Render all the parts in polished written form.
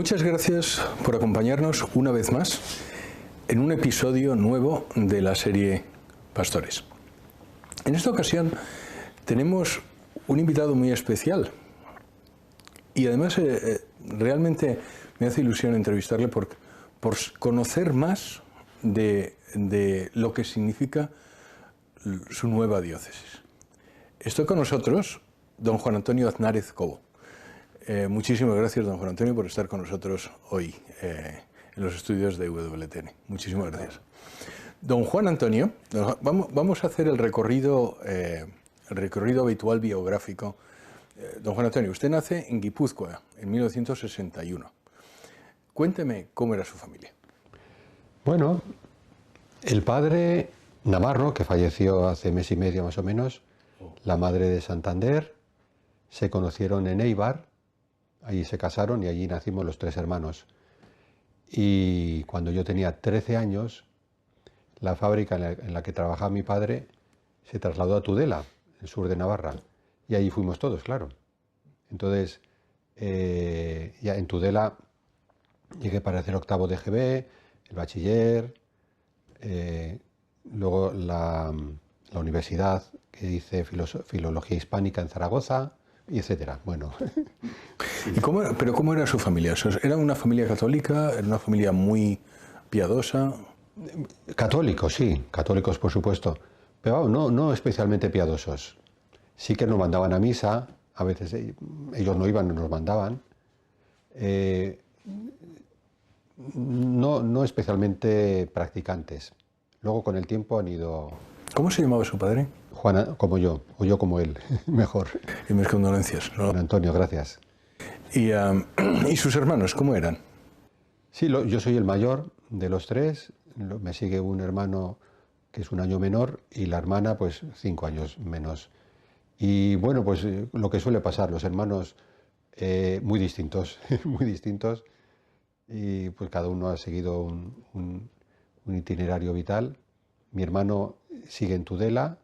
Muchas gracias por acompañarnos una vez más en un episodio nuevo de la serie Pastores. En esta ocasión tenemos un invitado muy especial y además realmente me hace ilusión entrevistarle por conocer más de lo que significa su nueva diócesis. Estoy con nosotros don Juan Antonio Aznárez Cobo. Muchísimas gracias, don Juan Antonio, por estar con nosotros hoy en los estudios de WTN. Muchísimas gracias. Don Juan Antonio, vamos a hacer el recorrido habitual biográfico. Don Juan Antonio, usted nace en Guipúzcoa en 1961. Cuénteme cómo era su familia. Bueno, el padre Navarro, que falleció hace mes y medio más o menos, la madre de Santander, se conocieron en Eibar. Allí se casaron y allí nacimos los tres hermanos. Y cuando yo tenía 13 años, la fábrica en la que trabajaba mi padre se trasladó a Tudela, en el sur de Navarra. Y allí fuimos todos, claro. Entonces, ya en Tudela llegué para hacer octavo de GB, el bachiller, luego la universidad que hice filología hispánica en Zaragoza, y etcétera. Bueno. ¿Pero cómo era su familia? ¿Era una familia católica? ¿Era una familia muy piadosa? Católicos, sí, católicos por supuesto, pero no especialmente piadosos. Sí que nos mandaban a misa, a veces ellos no iban, nos mandaban. No especialmente practicantes. Luego con el tiempo han ido... ¿Cómo se llamaba su padre? Juan, como yo, o yo como él, mejor. Y mis condolencias, ¿no? Juan Antonio, gracias. ¿Y sus hermanos, cómo eran? Sí, yo soy el mayor de los tres, me sigue un hermano que es un año menor y la hermana pues 5 años menos. Y bueno, pues lo que suele pasar, los hermanos muy distintos, muy distintos, y pues cada uno ha seguido un itinerario vital. Mi hermano sigue en Tudela,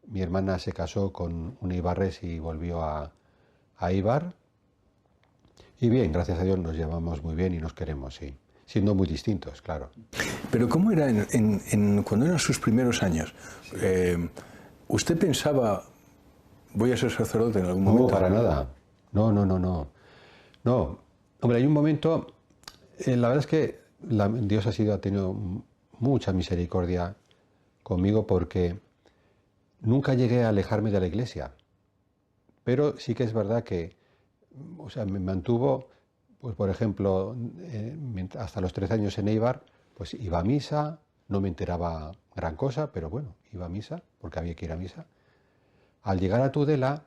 mi hermana se casó con un eibarrés y volvió a Eibar. Y bien, gracias a Dios nos llevamos muy bien y nos queremos, sí. Siendo muy distintos, claro. Pero ¿cómo era cuando eran sus primeros años? ¿Usted pensaba, voy a ser sacerdote en algún momento? No, para nada. No. No, hombre, hay un momento, la verdad es que Dios ha tenido mucha misericordia conmigo porque nunca llegué a alejarme de la iglesia. Pero sí que es verdad que, o sea, me mantuvo, pues por ejemplo, hasta los 13 años en Eibar, pues iba a misa, no me enteraba gran cosa, pero bueno, iba a misa, porque había que ir a misa. Al llegar a Tudela,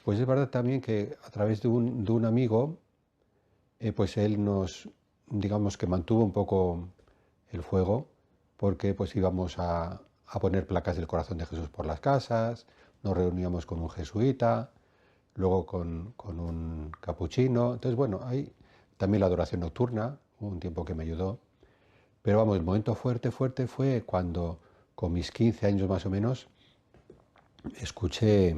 pues es verdad también que a través de un amigo, pues él nos, digamos que mantuvo un poco el fuego, porque pues íbamos a poner placas del corazón de Jesús por las casas, nos reuníamos con un jesuita, luego con un capuchino. Entonces, bueno, hay también la adoración nocturna, un tiempo que me ayudó. Pero vamos, el momento fuerte fue cuando, con mis 15 años más o menos, escuché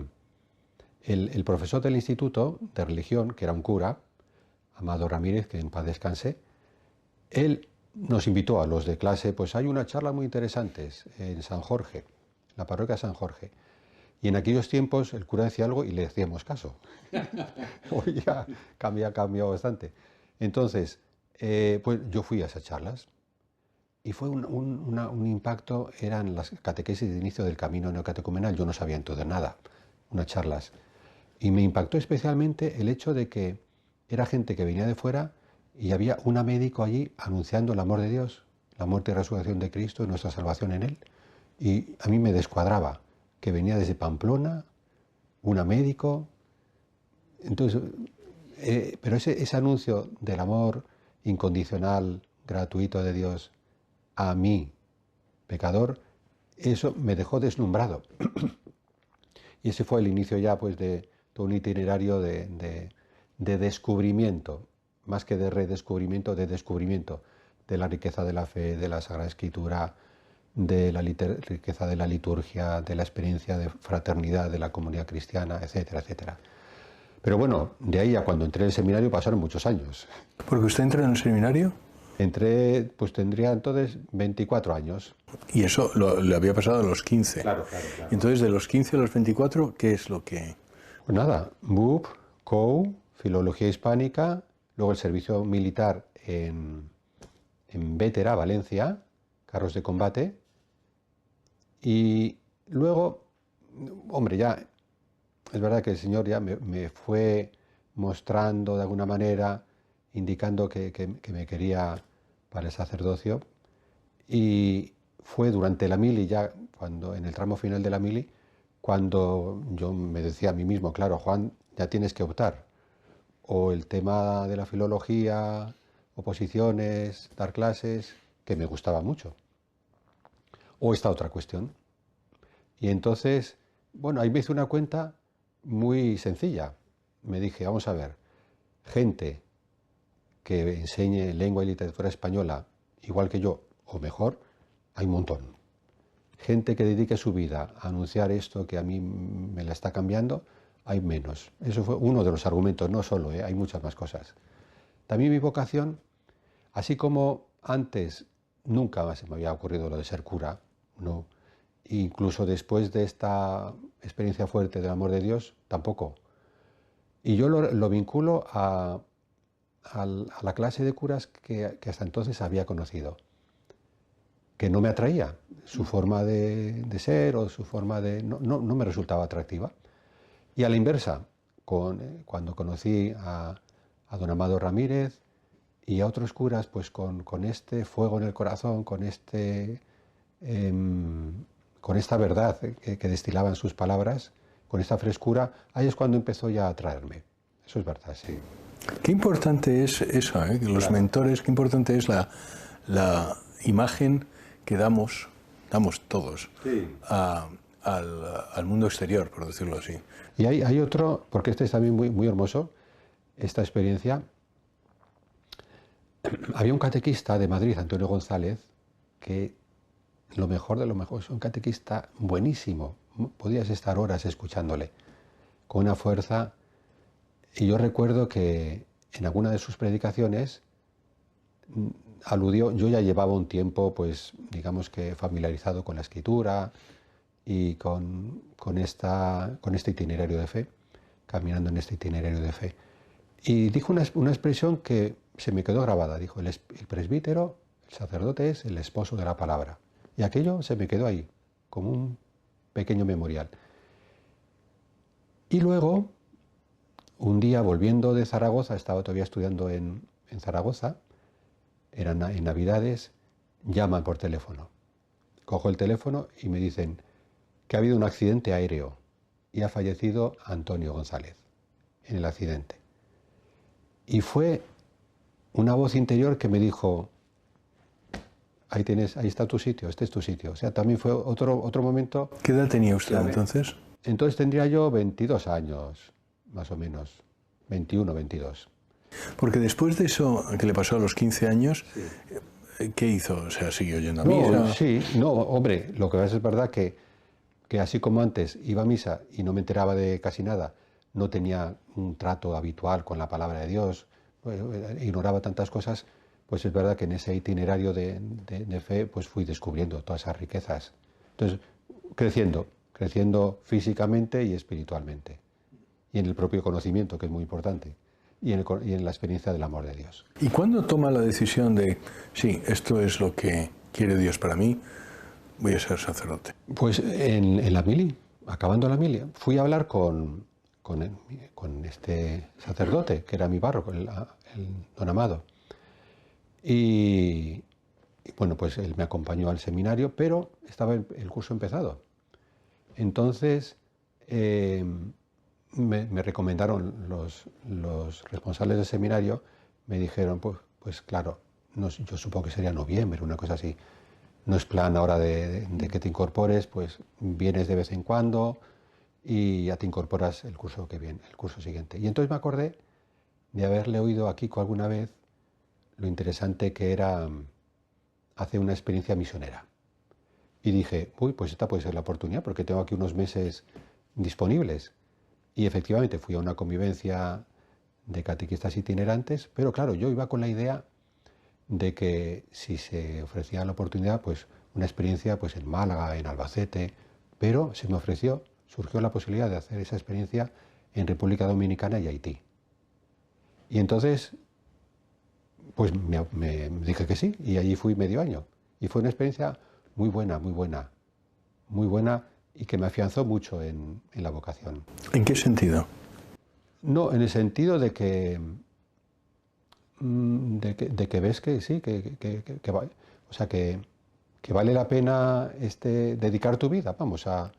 el profesor del instituto de religión, que era un cura, Amado Ramírez, que en paz descanse. Él nos invitó a los de clase, pues hay una charla muy interesante en San Jorge, la parroquia San Jorge. Y en aquellos tiempos el cura decía algo y le hacíamos caso. Hoy ya ha cambiado bastante. Entonces, pues yo fui a esas charlas y fue un impacto, eran las catequesis de inicio del camino neocatecumenal. Yo no sabía entonces nada, unas charlas. Y me impactó especialmente el hecho de que era gente que venía de fuera y había un médico allí anunciando el amor de Dios, la muerte y resurrección de Cristo y nuestra salvación en Él. Y a mí me descuadraba que venía desde Pamplona, un médico. Entonces, pero ese anuncio del amor incondicional, gratuito de Dios a mí, pecador, eso me dejó deslumbrado. Y ese fue el inicio ya pues de todo un itinerario de descubrimiento, más que de redescubrimiento, de descubrimiento de la riqueza de la fe, de la Sagrada Escritura, de la riqueza de la liturgia, de la experiencia de fraternidad de la comunidad cristiana, etcétera, etcétera. Pero bueno, de ahí a cuando entré en el seminario pasaron muchos años. Porque usted entra en el seminario Entré, pues tendría entonces 24 años. y eso le había pasado a los 15. Claro, claro, claro. Y entonces, de los 15 a los 24, ¿qué es lo que...? Pues nada, BUP, COU, Filología Hispánica, luego el servicio militar en Bétera, Valencia, carros de combate, y luego, hombre, ya es verdad que el Señor ya me fue mostrando de alguna manera, indicando que me quería para el sacerdocio, y fue durante la mili, ya cuando en el tramo final de la mili, cuando yo me decía a mí mismo, claro, Juan, ya tienes que optar, o el tema de la filología, oposiciones, dar clases, que me gustaba mucho, o esta otra cuestión. Y entonces, bueno, ahí me hice una cuenta muy sencilla. Me dije, vamos a ver, gente que enseñe lengua y literatura española igual que yo, o mejor, hay un montón. Gente que dedique su vida a anunciar esto que a mí me la está cambiando, hay menos. Eso fue uno de los argumentos, no solo, hay muchas más cosas. También mi vocación, así como antes nunca más se me había ocurrido lo de ser cura, no. Incluso después de esta experiencia fuerte del amor de Dios, tampoco. Y yo lo vinculo a la clase de curas que hasta entonces había conocido, que no me atraía. Su forma de ser o su forma de... no me resultaba atractiva. Y a la inversa, cuando conocí a don Amado Ramírez y a otros curas, pues con este fuego en el corazón, con esta verdad que destilaban sus palabras, con esta frescura, ahí es cuando empezó ya a atraerme. Eso es verdad, sí. Qué importante es eso, ¿eh? Los Claro. mentores, qué importante es la imagen que damos todos Sí. al mundo exterior, por decirlo así. Y hay otro, porque este es también muy, muy hermoso, esta experiencia. Había un catequista de Madrid, Antonio González, que lo mejor de lo mejor, es un catequista buenísimo. Podías estar horas escuchándole, con una fuerza. Y yo recuerdo que en alguna de sus predicaciones aludió, yo ya llevaba un tiempo, pues digamos que familiarizado con la escritura y con este itinerario de fe, caminando en este itinerario de fe. Y dijo una expresión que se me quedó grabada. Dijo, el presbítero, el sacerdote es el esposo de la palabra. Y aquello se me quedó ahí, como un pequeño memorial. Y luego, un día volviendo de Zaragoza, estaba todavía estudiando en Zaragoza, eran en Navidades, llaman por teléfono. Cojo el teléfono y me dicen que ha habido un accidente aéreo y ha fallecido Antonio González en el accidente. Y fue una voz interior que me dijo, ahí está tu sitio, este es tu sitio. O sea, también fue otro momento. ¿Qué edad tenía usted entonces? Entonces tendría yo 22 años, más o menos, 21, 22. Porque después de eso que le pasó a los 15 años, sí. ¿Qué hizo? O sea, ¿siguió yendo a misa? Sí, no, hombre, lo que pasa es verdad que así como antes iba a misa y no me enteraba de casi nada, no tenía un trato habitual con la palabra de Dios, ignoraba tantas cosas, pues es verdad que en ese itinerario de fe pues fui descubriendo todas esas riquezas. Entonces, creciendo físicamente y espiritualmente. Y en el propio conocimiento, que es muy importante. Y en la experiencia del amor de Dios. ¿Y cuándo toma la decisión de, sí, esto es lo que quiere Dios para mí, voy a ser sacerdote? Pues en la mili, acabando la mili, fui a hablar con este sacerdote, que era mi párroco, el don Amado. Y bueno, pues él me acompañó al seminario, pero estaba el curso empezado. Entonces me recomendaron los responsables del seminario, me dijeron, pues claro, yo supongo que sería noviembre, una cosa así. No es plan ahora de que te incorpores, pues vienes de vez en cuando y ya te incorporas el curso que viene, el curso siguiente. Y entonces me acordé de haberle oído a Kiko alguna vez lo interesante que era hacer una experiencia misionera. Y dije, pues esta puede ser la oportunidad, porque tengo aquí unos meses disponibles. Y efectivamente fui a una convivencia de catequistas itinerantes, pero claro, yo iba con la idea de que si se ofrecía la oportunidad, pues una experiencia pues en Málaga, en Albacete, pero se me ofreció, surgió la posibilidad de hacer esa experiencia en República Dominicana y Haití. Y entonces, pues me dije que sí, y allí fui medio año. Y fue una experiencia muy buena, muy buena, muy buena, y que me afianzó mucho en la vocación. ¿En qué sentido? No, en el sentido de que ves que sí, o sea, que vale la pena dedicar tu vida, vamos, a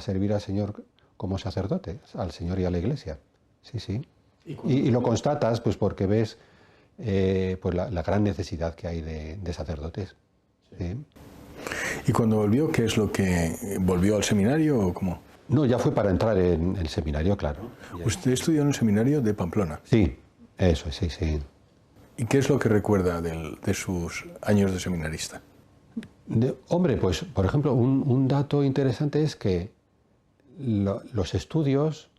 servir al Señor como sacerdote, al Señor y a la Iglesia. Sí, sí. Y lo constatas pues porque ves pues la gran necesidad que hay de sacerdotes. Sí. ¿Y cuando volvió, qué es lo que volvió al seminario o cómo? No, ya fue para entrar en el seminario, claro. Usted estudió en el seminario de Pamplona. Sí, eso, sí, sí. ¿Y qué es lo que recuerda de sus años de seminarista? Hombre, pues, por ejemplo, un dato interesante es que los estudios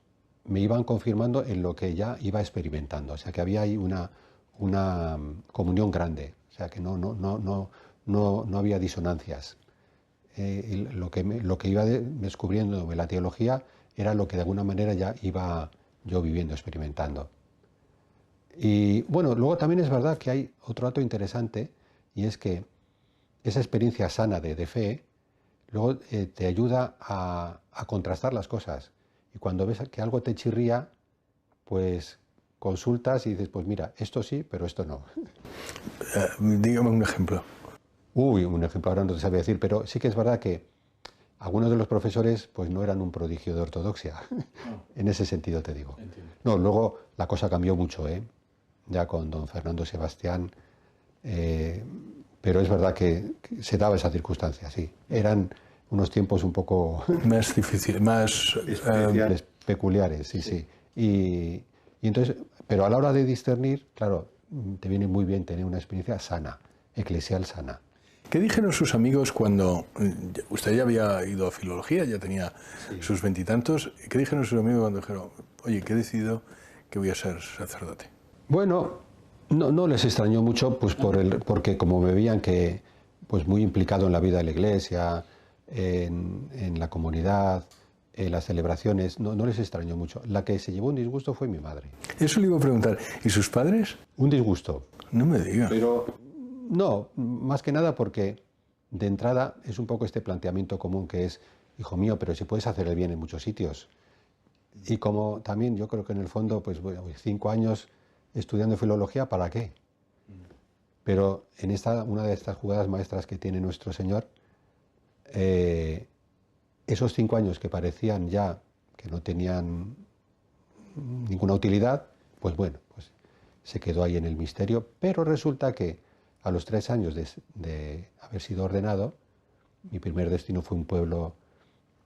me iban confirmando en lo que ya iba experimentando. O sea, que había ahí una comunión grande. O sea, que no había disonancias. Lo que iba descubriendo de la teología era lo que de alguna manera ya iba yo viviendo, experimentando. Y bueno, luego también es verdad que hay otro dato interesante, y es que esa experiencia sana de fe luego te ayuda a contrastar las cosas. Y cuando ves que algo te chirría, pues consultas y dices, pues mira, esto sí, pero esto no. Dígame un ejemplo. Uy, un ejemplo ahora no te sabía decir, pero sí que es verdad que algunos de los profesores pues no eran un prodigio de ortodoxia. En ese sentido te digo. Entiendo. No, luego la cosa cambió mucho, ya con don Fernando Sebastián, pero es verdad que se daba esa circunstancia, sí. Eran unos tiempos un poco Más difícil, más especiales, peculiares, sí, sí. Y entonces, pero a la hora de discernir, claro, te viene muy bien tener una experiencia sana, eclesial sana. ¿Qué dijeron sus amigos cuando usted ya había ido a filología, ya tenía sus veintitantos? ¿Qué dijeron sus amigos cuando dijeron, oye, que he decidido que voy a ser sacerdote? Bueno, no les extrañó mucho, pues porque como me veían que pues muy implicado en la vida de la iglesia, en la comunidad, en las celebraciones, no les extrañó mucho. La que se llevó un disgusto fue mi madre. Eso le iba a preguntar. ¿Y sus padres? Un disgusto. No me diga. Pero no, más que nada porque de entrada es un poco este planteamiento común que es, hijo mío, pero si puedes hacer el bien en muchos sitios. Y como también yo creo que en el fondo, pues bueno, 5 años estudiando filología, ¿para qué? Pero en una de estas jugadas maestras que tiene nuestro Señor, esos 5 años que parecían ya que no tenían ninguna utilidad, pues bueno, pues se quedó ahí en el misterio, pero resulta que a los 3 años de haber sido ordenado, mi primer destino fue un pueblo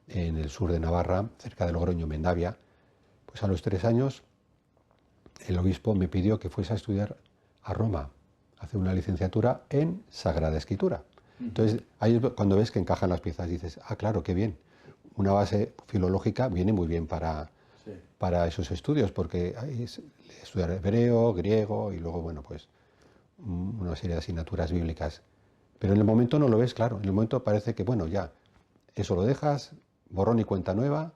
en el sur de Navarra, cerca de Logroño, Mendavia. Pues a los 3 años el obispo me pidió que fuese a estudiar a Roma, a hacer una licenciatura en Sagrada Escritura. Entonces ahí es cuando ves que encajan las piezas, dices, ah, claro, qué bien. Una base filológica viene muy bien para esos estudios, porque hay estudiar hebreo, griego y luego, bueno, pues una serie de asignaturas bíblicas. Pero en el momento no lo ves claro, en el momento parece que, bueno, ya, eso lo dejas, borrón y cuenta nueva,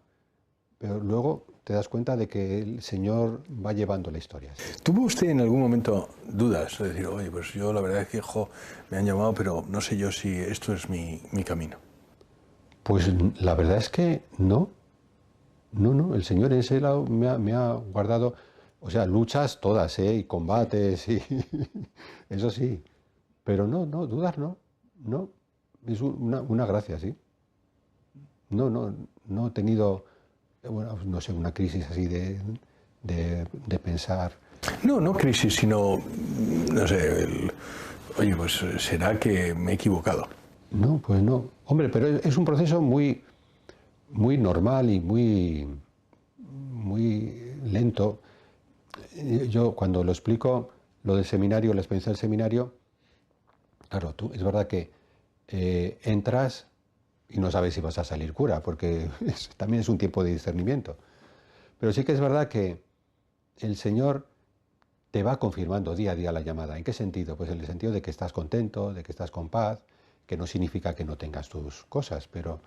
pero luego te das cuenta de que el Señor va llevando la historia. ¿Tuvo usted en algún momento dudas? De decir, oye, pues yo la verdad es que, me han llamado, pero no sé yo si esto es mi camino. Pues la verdad es que no. No, el Señor en ese lado me ha guardado, o sea, luchas todas, y combates, y eso sí, pero no, dudas no, es una gracia, sí. No he tenido, bueno, no sé, una crisis así de pensar. No crisis, sino, no sé, oye, pues será que me he equivocado. No, pues no. Hombre, pero es un proceso muy normal y muy lento. Yo cuando lo explico, lo del seminario, la experiencia del seminario, claro, es verdad que entras y no sabes si vas a salir cura, porque también es un tiempo de discernimiento. Pero sí que es verdad que el Señor te va confirmando día a día la llamada. ¿En qué sentido? Pues en el sentido de que estás contento, de que estás con paz, que no significa que no tengas tus cosas, pero...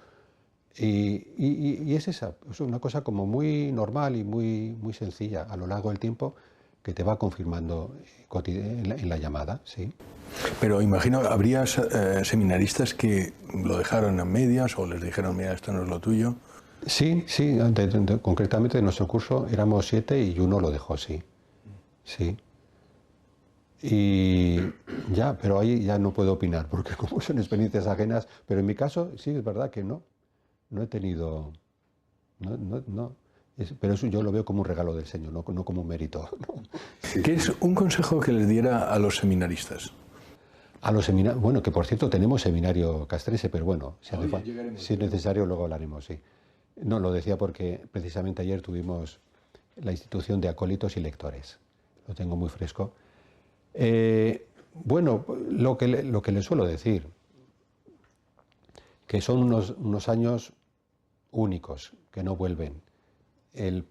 Y es esa, es una cosa como muy normal y muy sencilla a lo largo del tiempo que te va confirmando en la llamada, ¿sí? Pero imagino, ¿habría seminaristas que lo dejaron a medias o les dijeron, mira, esto no es lo tuyo? Sí, sí, concretamente de nuestro curso éramos 7 y uno lo dejó, sí. Sí. Y ya, pero ahí ya no puedo opinar, porque como son experiencias ajenas, pero en mi caso sí es verdad que no he tenido, pero eso yo lo veo como un regalo del Señor, no como un mérito. ¿No? Sí. ¿Qué es un consejo que les diera a los seminaristas? A los seminarios, bueno, que por cierto tenemos seminario castrense, pero bueno, si es necesario luego hablaremos, sí. No, lo decía porque precisamente ayer tuvimos la institución de acólitos y lectores, lo tengo muy fresco. Bueno, lo que les suelo decir, que son unos años únicos, que no vuelven, que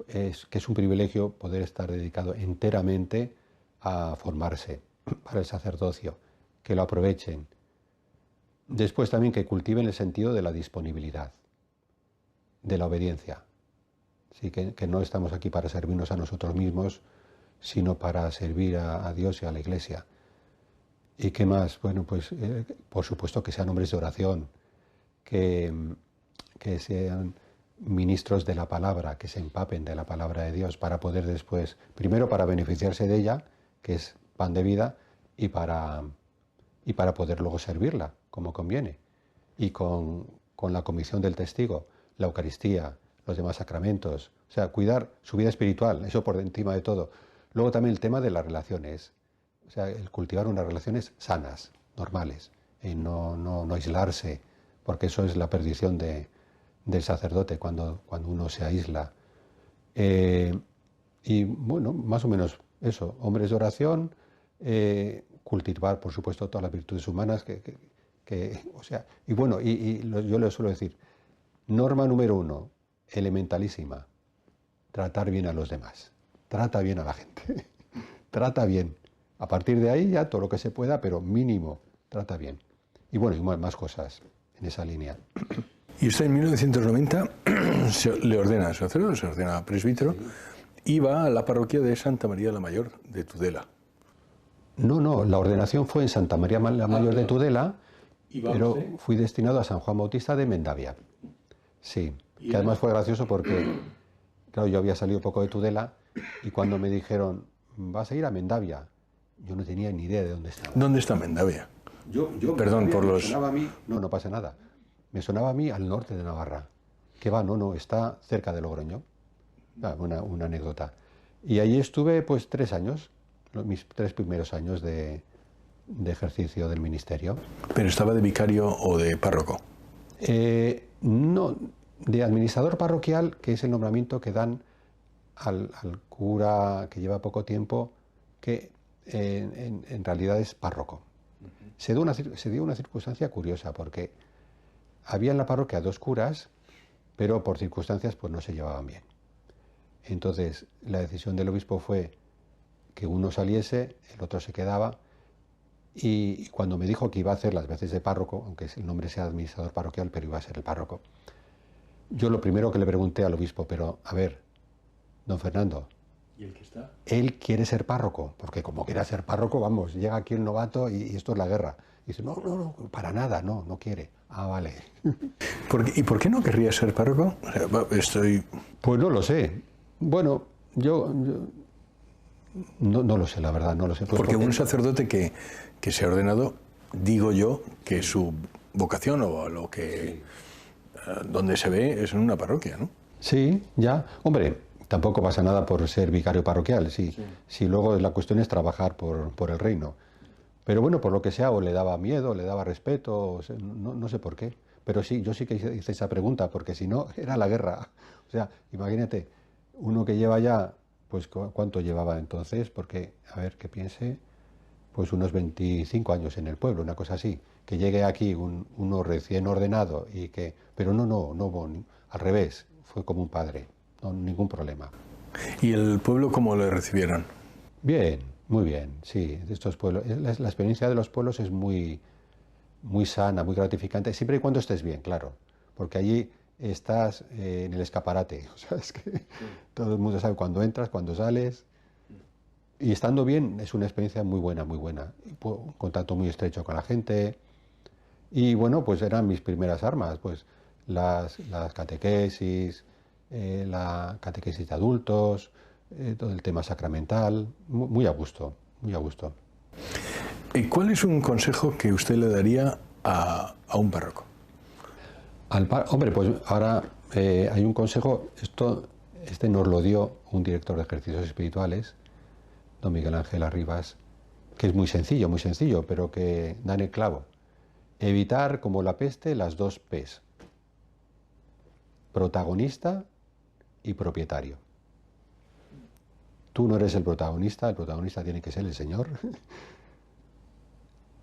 es un privilegio poder estar dedicado enteramente a formarse para el sacerdocio, que lo aprovechen. Después también que cultiven el sentido de la disponibilidad, de la obediencia. Sí, que no estamos aquí para servirnos a nosotros mismos, sino para servir a Dios y a la Iglesia. ¿Y qué más? Bueno, pues por supuesto que sean hombres de oración, que sean ministros de la palabra, que se empapen de la palabra de Dios para poder después, primero para beneficiarse de ella, que es pan de vida, y para poder luego servirla como conviene. Y con la comisión del testigo, la Eucaristía, los demás sacramentos, o sea, cuidar su vida espiritual, eso por encima de todo. Luego también el tema de las relaciones, o sea, el cultivar unas relaciones sanas, normales, y no aislarse, porque eso es la perdición del sacerdote cuando uno se aísla. Y bueno, más o menos eso, hombres de oración, cultivar, por supuesto, todas las virtudes humanas, o sea, y bueno, yo les suelo decir, norma número 1, elementalísima, tratar bien a los demás, trata bien a la gente, trata bien. A partir de ahí ya todo lo que se pueda, pero mínimo, trata bien. Y bueno, y más cosas en esa línea. Y usted en 1990 le ordena sacerdote, se ordena presbítero, sí, y va a la parroquia de Santa María la Mayor de Tudela. No, la ordenación fue en Santa María la Mayor de Tudela, pero fui destinado a San Juan Bautista de Mendavia. Sí, que además fue gracioso porque, claro, yo había salido poco de Tudela y cuando me dijeron, vas a ir a Mendavia, yo no tenía ni idea de dónde estaba. ¿Dónde está Mendavia? Perdón por los... sonaba a mí, no pasa nada. Me sonaba a mí al norte de Navarra. Que va, no, está cerca de Logroño. Una anécdota. Y allí estuve pues 3 años, mis 3 primeros años de ejercicio del ministerio. ¿Pero estaba de vicario o de párroco? No, de administrador parroquial, que es el nombramiento que dan al cura que lleva poco tiempo, que en realidad es párroco. Se dio una circunstancia curiosa, porque había en la parroquia 2 curas, pero por circunstancias pues no se llevaban bien. Entonces la decisión del obispo fue que uno saliese, el otro se quedaba, y cuando me dijo que iba a hacer las veces de párroco, aunque el nombre sea administrador parroquial, pero iba a ser el párroco, yo lo primero que le pregunté al obispo, pero a ver, don Fernando, ¿y el que está? Él quiere ser párroco, porque como quiera ser párroco, vamos, llega aquí el novato y esto es la guerra. Y dice, no, para nada, no quiere. Ah, vale. ¿Y por qué no querría ser párroco? O sea, Pues no lo sé. Bueno, yo no lo sé, la verdad, no lo sé. Pues porque un sacerdote que se ha ordenado, digo yo, que su vocación o lo que... donde se ve es en una parroquia, ¿no? Sí, ya. Hombre, tampoco pasa nada por ser vicario parroquial, sí. Si luego la cuestión es trabajar por el reino. Pero bueno, por lo que sea, o le daba miedo, le daba respeto, no sé por qué. Pero sí, yo sí que hice esa pregunta, porque si no, era la guerra. O sea, imagínate, uno que lleva ya, pues ¿cuánto llevaba entonces? Porque, a ver, que piense, pues unos 25 años en el pueblo, una cosa así. Que llegue aquí uno recién ordenado y que... Pero no, al revés, fue como un padre, no, ningún problema. ¿Y el pueblo cómo le recibieron? Bien, muy bien, sí. De estos pueblos, la experiencia de los pueblos es muy, muy sana, muy gratificante, siempre y cuando estés bien, claro, porque allí estás en el escaparate, o sea, es que todo el mundo sabe cuándo entras, cuándo sales, y estando bien es una experiencia muy buena, muy buena. Un contacto muy estrecho con la gente, y bueno, pues eran mis primeras armas, pues las catequesis, la catequesis de adultos, todo el tema sacramental, muy a gusto, muy a gusto. ¿Y cuál es un consejo que usted le daría a un párroco? Hombre, pues ahora hay un consejo, este nos lo dio un director de ejercicios espirituales, don Miguel Ángel Arribas, que es muy sencillo, pero que da en el clavo. Evitar, como la peste, las dos P's. Protagonista y propietario. Tú no eres el protagonista tiene que ser el Señor.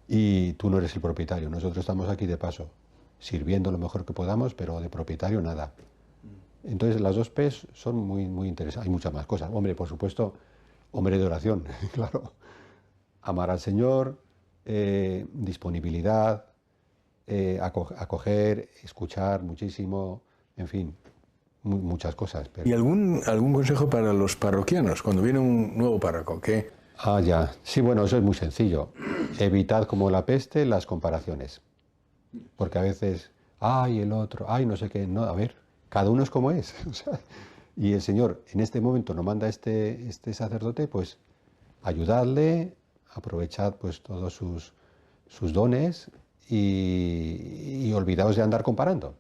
Y tú no eres el propietario, nosotros estamos aquí de paso, sirviendo lo mejor que podamos, pero de propietario nada. Entonces las dos P's son muy, muy interesantes. Hay muchas más cosas. Hombre, por supuesto, hombre de oración, claro. Amar al Señor, disponibilidad, acoger, escuchar muchísimo, en fin, muchas cosas. Pero... ¿Y algún consejo para los parroquianos cuando viene un nuevo párroco? ¿Qué? Ah, ya. Sí, bueno, eso es muy sencillo. Evitad como la peste las comparaciones. Porque a veces, ay, el otro, ay, no sé qué. No, a ver, cada uno es como es. O sea, y el Señor en este momento nos manda este sacerdote, pues ayudadle, aprovechad pues todos sus dones y olvidaos de andar comparando.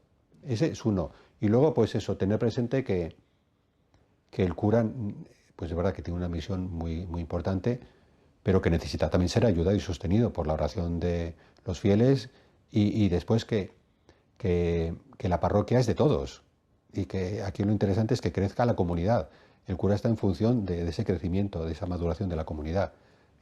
Ese es uno. Y luego, pues eso, tener presente que el cura, pues es verdad que tiene una misión muy, muy importante, pero que necesita también ser ayudado y sostenido por la oración de los fieles y después que la parroquia es de todos y que aquí lo interesante es que crezca la comunidad. El cura está en función de ese crecimiento, de esa maduración de la comunidad.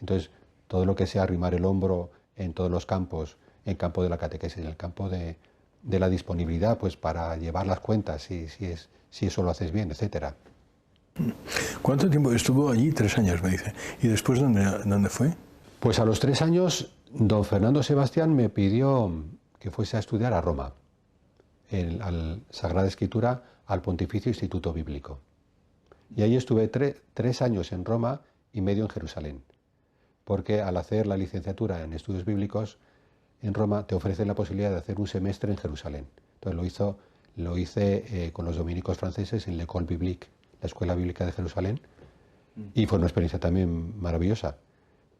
Entonces, todo lo que sea arrimar el hombro en todos los campos, en el campo de la catequesis, en el campo de la disponibilidad, pues para llevar las cuentas, si eso lo haces bien, etcétera. ¿Cuánto tiempo estuvo allí? 3 años, me dice. ¿Y después dónde fue? Pues a los 3 años, don Fernando Sebastián me pidió que fuese a estudiar a Roma, al Sagrada Escritura, al Pontificio Instituto Bíblico. Y ahí estuve 3 años en Roma y medio en Jerusalén, porque al hacer la licenciatura en estudios bíblicos en Roma te ofrecen la posibilidad de hacer un semestre en Jerusalén. Entonces lo hice con los dominicos franceses en l'École Biblique, la Escuela Bíblica de Jerusalén, y fue una experiencia también maravillosa.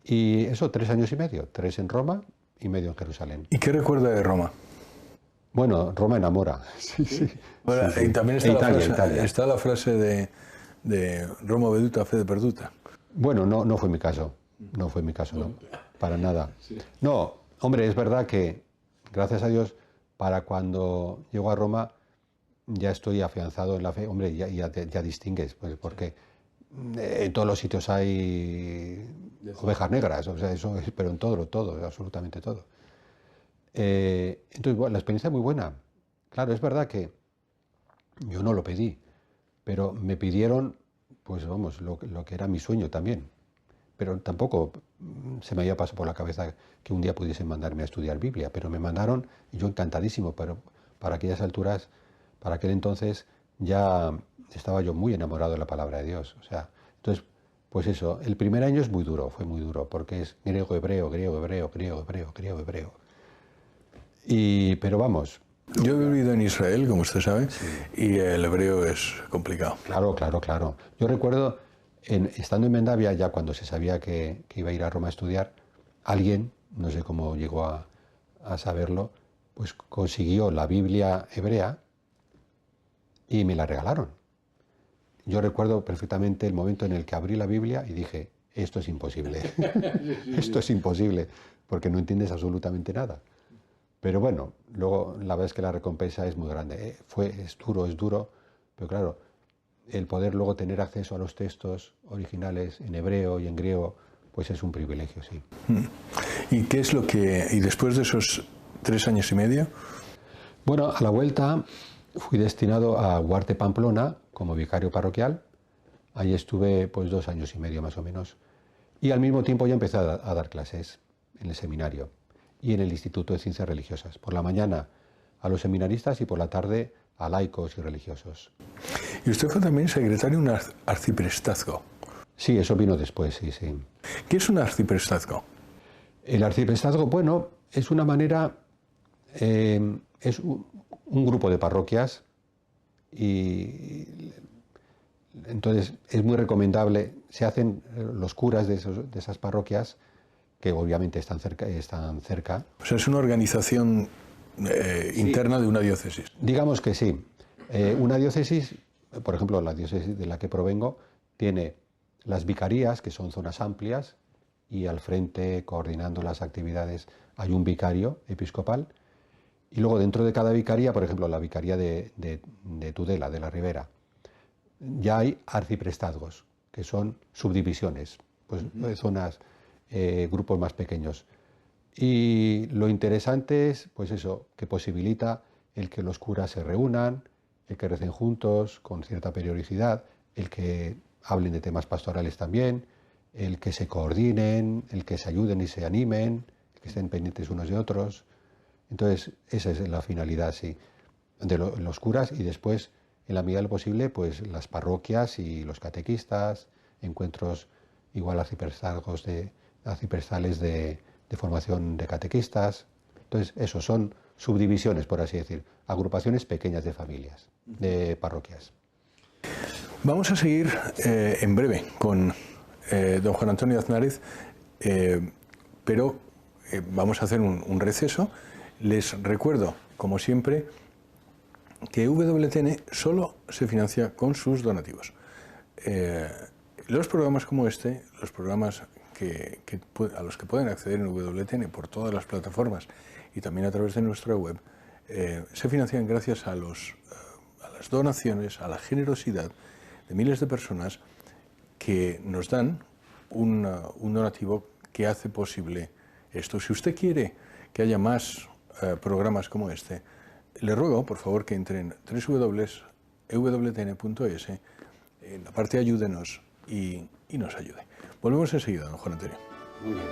Y eso, 3 años y medio, 3 en Roma y medio en Jerusalén. ¿Y qué recuerda de Roma? Bueno, Roma enamora. Sí, sí. Bueno, Sí, sí. y también está, Italia. Está la frase de Roma veduta, fede perduta. Bueno, no fue mi caso. No fue mi caso, no. Para nada. No, hombre, es verdad que, gracias a Dios, para cuando llego a Roma ya estoy afianzado en la fe. Hombre, ya distingues, pues porque en todos los sitios hay ovejas negras, o sea, eso es, pero en todo, absolutamente todo. Entonces, bueno, la experiencia es muy buena. Claro, es verdad que yo no lo pedí, pero me pidieron, pues vamos, lo que era mi sueño también. Pero tampoco se me había pasado por la cabeza que un día pudiesen mandarme a estudiar Biblia, pero me mandaron, y yo encantadísimo, pero para aquellas alturas, para aquel entonces, ya estaba yo muy enamorado de la palabra de Dios. O sea, entonces, pues eso, el primer año es muy duro, fue muy duro, porque es griego, hebreo, griego, hebreo, griego, hebreo, griego, hebreo. Pero vamos. Yo he vivido en Israel, como usted sabe, sí. Y el hebreo es complicado. Claro. Yo recuerdo, estando en Mendavia, ya cuando se sabía que iba a ir a Roma a estudiar, alguien, no sé cómo llegó a saberlo, pues consiguió la Biblia hebrea y me la regalaron. Yo recuerdo perfectamente el momento en el que abrí la Biblia y dije, esto es imposible, esto es imposible, porque no entiendes absolutamente nada. Pero bueno, luego la verdad es que la recompensa es muy grande. Es duro, pero claro, el poder luego tener acceso a los textos originales en hebreo y en griego, pues es un privilegio, sí. ¿Y qué es lo que, y después de esos 3 años y medio? Bueno, a la vuelta fui destinado a Huarte, Pamplona, como vicario parroquial, Ahí estuve pues 2 años y medio más o menos. Y al mismo tiempo ya empecé a dar clases en el seminario y en el Instituto de Ciencias Religiosas. Por la mañana a los seminaristas y por la tarde a laicos y religiosos. Y usted fue también secretario de un arciprestazgo. Sí, eso vino después, sí, sí. ¿Qué es un arciprestazgo? El arciprestazgo, bueno, es una manera, es un grupo de parroquias y entonces es muy recomendable, se hacen los curas de esas parroquias, que obviamente están cerca. O sea, es una organización interna de una diócesis. Digamos que sí. Una diócesis, por ejemplo, la diócesis de la que provengo, tiene las vicarías, que son zonas amplias, y al frente, coordinando las actividades, hay un vicario episcopal. Y luego dentro de cada vicaría, por ejemplo, la vicaría de Tudela, de la Ribera, ya hay arciprestazgos, que son subdivisiones, pues zonas, grupos más pequeños. Y lo interesante es, pues eso, que posibilita el que los curas se reúnan, el que recen juntos con cierta periodicidad, el que hablen de temas pastorales también, el que se coordinen, el que se ayuden y se animen, el que estén pendientes unos de otros. Entonces, esa es la finalidad, sí, de los curas y después, en la medida de lo posible, pues las parroquias y los catequistas, encuentros igual arciprestales de formación de catequistas. Entonces, eso son subdivisiones, por así decir, agrupaciones pequeñas de familias, de parroquias. Vamos a seguir en breve con don Juan Antonio Aznárez, pero vamos a hacer un receso. Les recuerdo, como siempre, que WTN solo se financia con sus donativos. Los programas como este, los programas a los que pueden acceder en WTN por todas las plataformas y también a través de nuestra web, se financian gracias a las donaciones, a la generosidad de miles de personas que nos dan un donativo que hace posible esto. Si usted quiere que haya más programas como este, le ruego, por favor, que entre en www.ewtn.es, en la parte Ayúdenos y nos ayude. Volvemos enseguida, don Juan Antonio. Muy bien.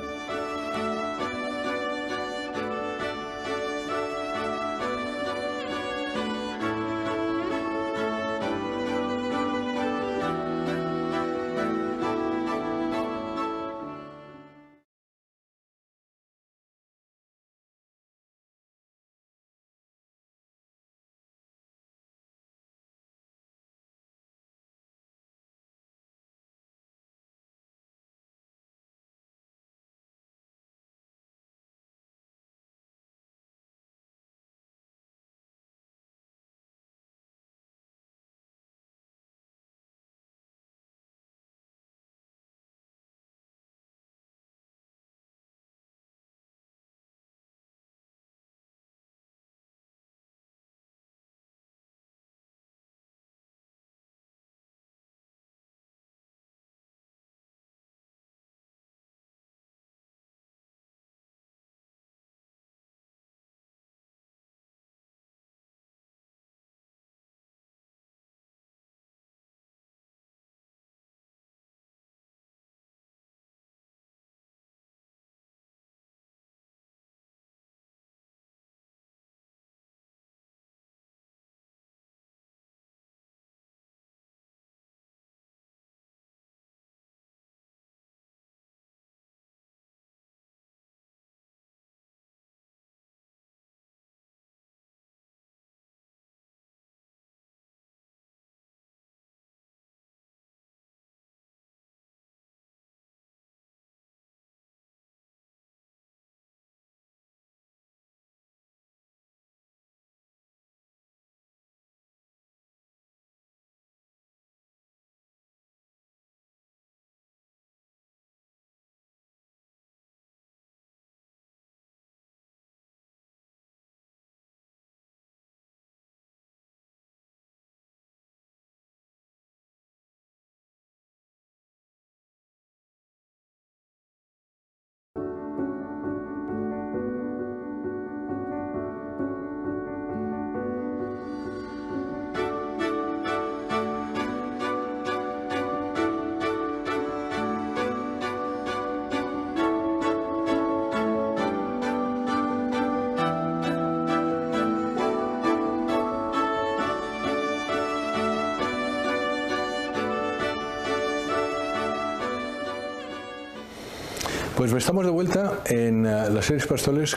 Pues estamos de vuelta en la serie Pastores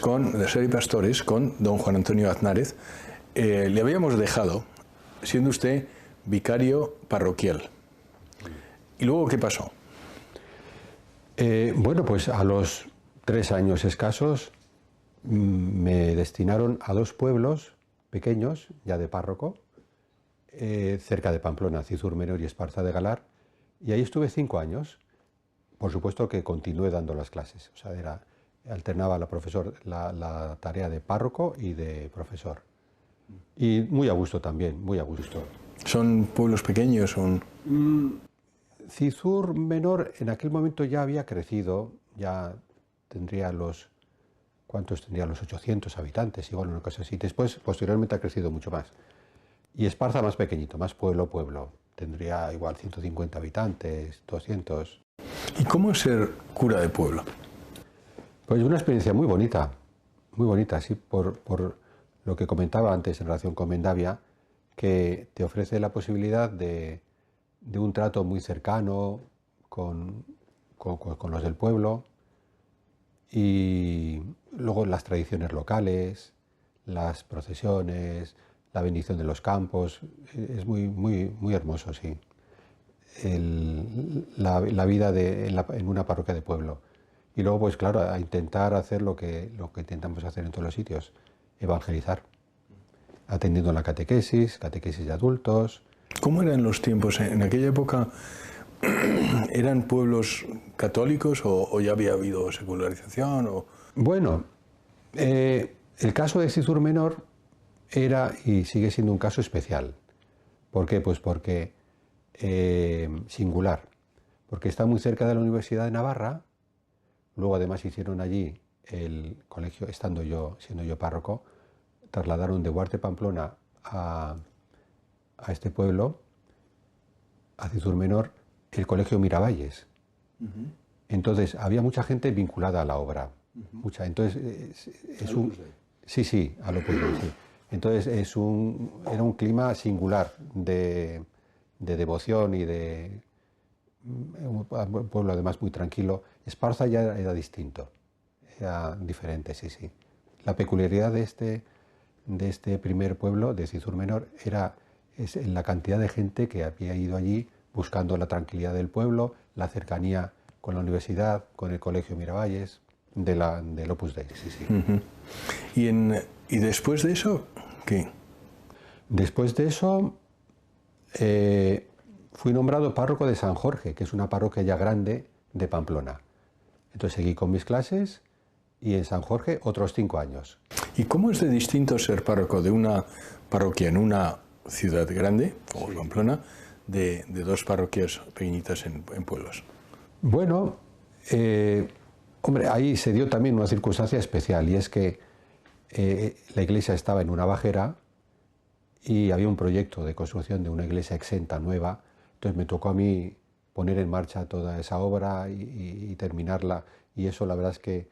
con don Juan Antonio Aznárez. Le habíamos dejado siendo usted vicario parroquial. ¿Y luego qué pasó? Bueno, pues a los 3 años escasos me destinaron a 2 pueblos pequeños, ya de párroco, cerca de Pamplona, Cizur-Menor y Esparza de Galar, y ahí estuve 5 años. Por supuesto que continué dando las clases, o sea, alternaba la tarea de párroco y de profesor. Y muy a gusto también, muy a gusto. ¿Son pueblos pequeños? Cizur-Menor en aquel momento ya había crecido, ya tendría ¿cuántos tendría? Los 800 habitantes, igual una cosa así. Después, posteriormente ha crecido mucho más. Y Esparza más pequeñito, más pueblo. Tendría igual 150 habitantes, 200. ¿Y cómo es ser cura de pueblo? Pues una experiencia muy bonita, sí, por lo que comentaba antes en relación con Mendavia, que te ofrece la posibilidad de un trato muy cercano con los del pueblo, y luego las tradiciones locales, las procesiones, la bendición de los campos, es muy hermoso, sí. La vida en una parroquia de pueblo. Y luego, pues claro, a intentar hacer lo que intentamos hacer en todos los sitios, evangelizar, atendiendo la catequesis de adultos. ¿Cómo eran los tiempos? ¿En aquella época eran pueblos católicos o ya había habido secularización? Bueno, el caso de Cizur-Menor era y sigue siendo un caso especial. ¿Por qué? Pues porque singular, porque está muy cerca de la Universidad de Navarra. Luego además hicieron allí el colegio, siendo yo párroco, trasladaron de Huarte, Pamplona a este pueblo, a Cizur-Menor, el colegio Miravalles. Entonces había mucha gente vinculada a la obra, mucha. Entonces sí, a lo Opus Dei, sí. Entonces era un clima singular de devoción y de un pueblo además muy tranquilo. Esparza ya era distinto, era diferente, sí. La peculiaridad de este primer pueblo, de Cizur-Menor, es la cantidad de gente que había ido allí buscando la tranquilidad del pueblo, la cercanía con la universidad, con el colegio Miravalles, del Opus Dei, sí. ¿Y después de eso, qué? Después de eso, fui nombrado párroco de San Jorge, que es una parroquia ya grande de Pamplona. Entonces seguí con mis clases y en San Jorge otros 5 años. ¿Y cómo es de distinto ser párroco de una parroquia en una ciudad grande, como Pamplona, de 2 parroquias pequeñitas en pueblos? Bueno, hombre, ahí se dio también una circunstancia especial, y es que la iglesia estaba en una bajera y había un proyecto de construcción de una iglesia exenta nueva. Entonces me tocó a mí poner en marcha toda esa obra y terminarla, y eso la verdad es que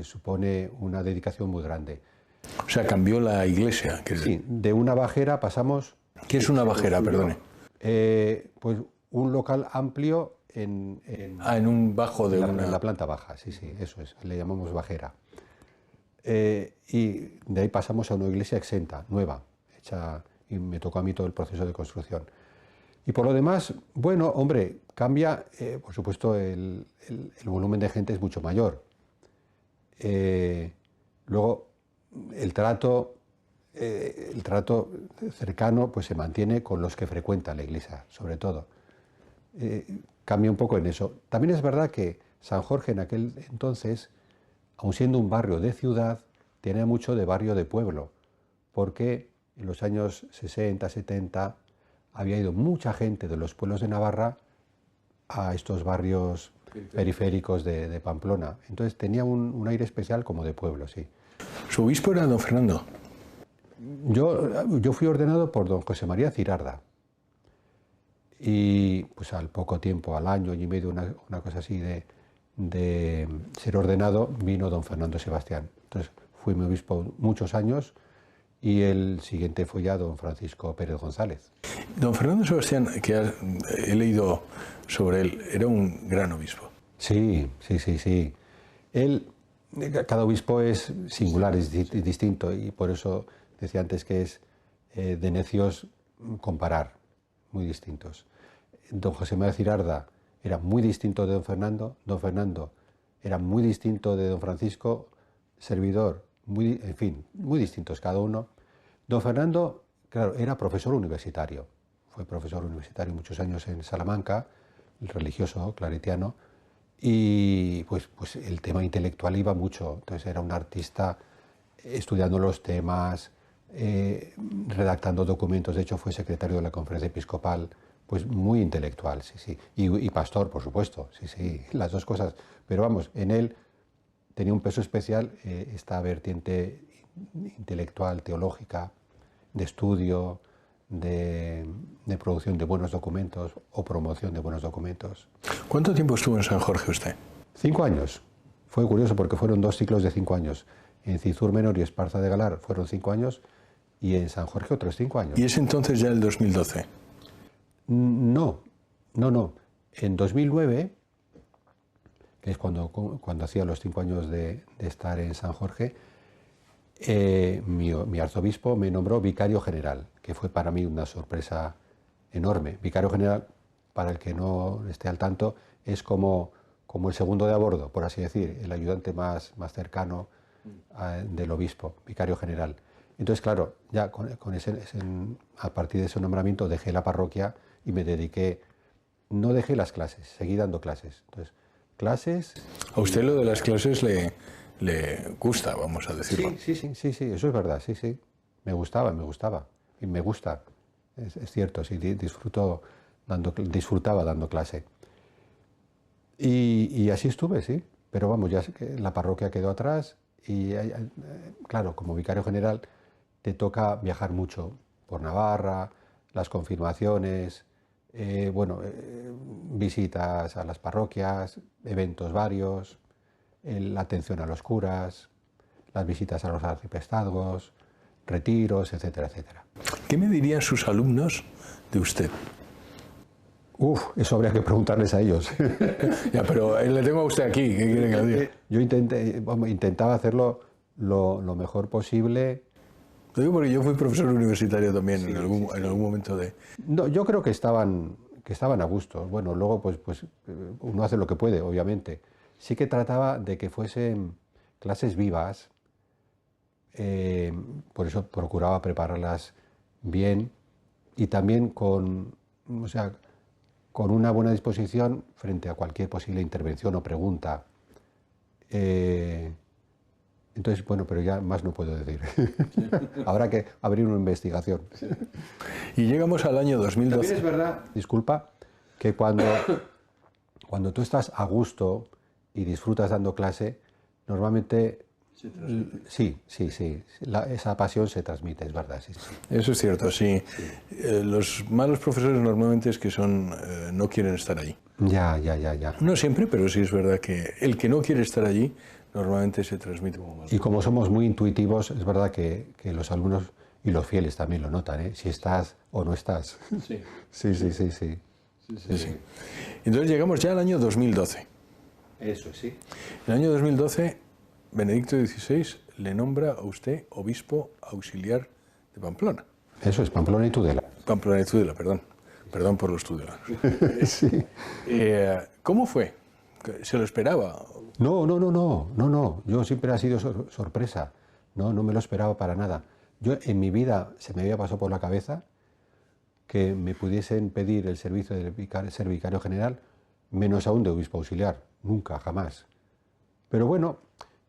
supone una dedicación muy grande. O sea, cambió la iglesia. Sí, de una bajera pasamos... ¿Qué es una bajera, perdone? Pues un local amplio en un bajo de una... En la planta baja, sí, eso es, le llamamos bajera. Y de ahí pasamos a una iglesia exenta, nueva, hecha, y me tocó a mí todo el proceso de construcción. Y por lo demás, bueno, hombre, cambia, por supuesto, el volumen de gente es mucho mayor. Luego, el trato cercano pues se mantiene con los que frecuentan la iglesia, sobre todo. Cambia un poco en eso. También es verdad que San Jorge en aquel entonces, aun siendo un barrio de ciudad, tenía mucho de barrio de pueblo, porque en los años 60, 70 había ido mucha gente de los pueblos de Navarra a estos barrios periféricos de Pamplona. Entonces tenía un aire especial como de pueblo, sí. ¿Su obispo era don Fernando? Yo fui ordenado por don José María Cirarda. Y pues al poco tiempo, al año y medio, una cosa así de ser ordenado, vino don Fernando Sebastián. Entonces fui mi obispo muchos años, y el siguiente fue ya don Francisco Pérez González. Don Fernando Sebastián, que he leído sobre él, era un gran obispo. Sí, sí, sí, sí. Cada obispo es singular, es distinto, y por eso decía antes que es de necios comparar, muy distintos. Don José María Cirarda era muy distinto de don Fernando era muy distinto de don Francisco, servidor, en fin, muy distintos cada uno. Don Fernando, claro, era profesor universitario, fue profesor universitario muchos años en Salamanca, religioso, claretiano, y pues el tema intelectual iba mucho, entonces era un artista estudiando los temas, redactando documentos, de hecho fue secretario de la Conferencia Episcopal, pues muy intelectual, sí, sí, y pastor, por supuesto, sí, sí, las dos cosas, pero vamos, en él tenía un peso especial esta vertiente intelectual, teológica, de estudio, de producción de buenos documentos o promoción de buenos documentos. ¿Cuánto tiempo estuvo en San Jorge usted? 5 años. Fue curioso porque fueron 2 ciclos de 5 años. En Cizur Menor y Esparza de Galar fueron 5 años y en San Jorge otros 5 años. ¿Y es entonces ya el 2012? No. En 2009, que es cuando hacía los 5 años de estar en San Jorge, mi arzobispo me nombró vicario general, que fue para mí una sorpresa enorme. Vicario general, para el que no esté al tanto, es como el segundo de a bordo, por así decir, el ayudante más cercano del obispo, vicario general. Entonces, claro, ya a partir de ese nombramiento dejé la parroquia y me dediqué, no dejé las clases, seguí dando clases. Entonces, clases... A usted lo de las clases le gusta, vamos a decirlo. Sí, eso es verdad, sí. Me gustaba y me gusta, es cierto, sí, disfrutaba dando clase. Y así estuve, sí, pero vamos, ya la parroquia quedó atrás y claro, como vicario general te toca viajar mucho por Navarra, las confirmaciones, visitas a las parroquias, eventos varios, la atención a los curas, las visitas a los arciprestazgos, retiros, etcétera, etcétera. ¿Qué me dirían sus alumnos de usted? Eso habría que preguntarles a ellos. Ya, pero le tengo a usted aquí, ¿qué quiere que le diga? Yo intentaba hacerlo lo mejor posible. Lo digo porque yo fui profesor universitario también en algún momento de... No, yo creo que estaban a gusto. Bueno, luego pues uno hace lo que puede, obviamente. Sí que trataba de que fuesen clases vivas, por eso procuraba prepararlas bien y también con una buena disposición frente a cualquier posible intervención o pregunta. Entonces, bueno, pero ya más no puedo decir. Habrá que abrir una investigación. Y llegamos al año 2012. También es verdad, disculpa, que cuando tú estás a gusto y disfrutas dando clase, normalmente sí, esa pasión se transmite, es verdad. Sí. Eso es cierto, sí. Los malos profesores normalmente es que no quieren estar allí. Ya. No siempre, pero sí es verdad que el que no quiere estar allí normalmente se transmite como mal. Y como somos muy intuitivos, es verdad que los alumnos y los fieles también lo notan, ¿eh? Si estás o no estás. Sí. Sí. Entonces llegamos ya al año 2012. Eso sí. En el año 2012, Benedicto XVI le nombra a usted obispo auxiliar de Pamplona. Eso es, Pamplona y Tudela. Pamplona y Tudela, perdón. Perdón por los tudelanos. Sí. ¿Cómo fue? ¿Se lo esperaba? No. Yo siempre ha sido sorpresa. No me lo esperaba para nada. Yo en mi vida se me había pasado por la cabeza que me pudiesen pedir el servicio de ser vicario general, menos aún de obispo auxiliar. Nunca, jamás. Pero bueno,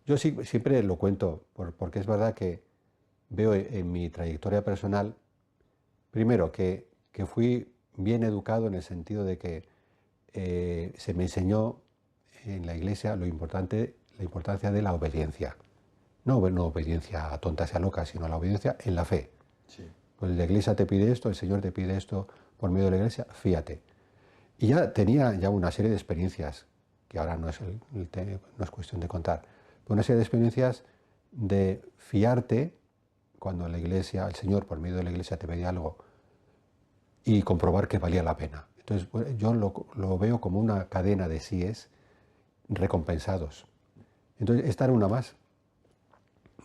yo siempre lo cuento, porque es verdad que veo en mi trayectoria personal, primero, que fui bien educado en el sentido de que se me enseñó en la Iglesia la importancia de la obediencia. No obediencia a tontas y a locas, sino la obediencia en la fe. Sí. Pues la Iglesia te pide esto, el Señor te pide esto por medio de la Iglesia, fíate. Y ya tenía una serie de experiencias, que ahora no es cuestión de contar, pero una serie de experiencias de fiarte cuando la Iglesia, el Señor por medio de la Iglesia te pedía algo y comprobar que valía la pena. Entonces yo lo veo como una cadena de síes recompensados. Entonces, esta era una más.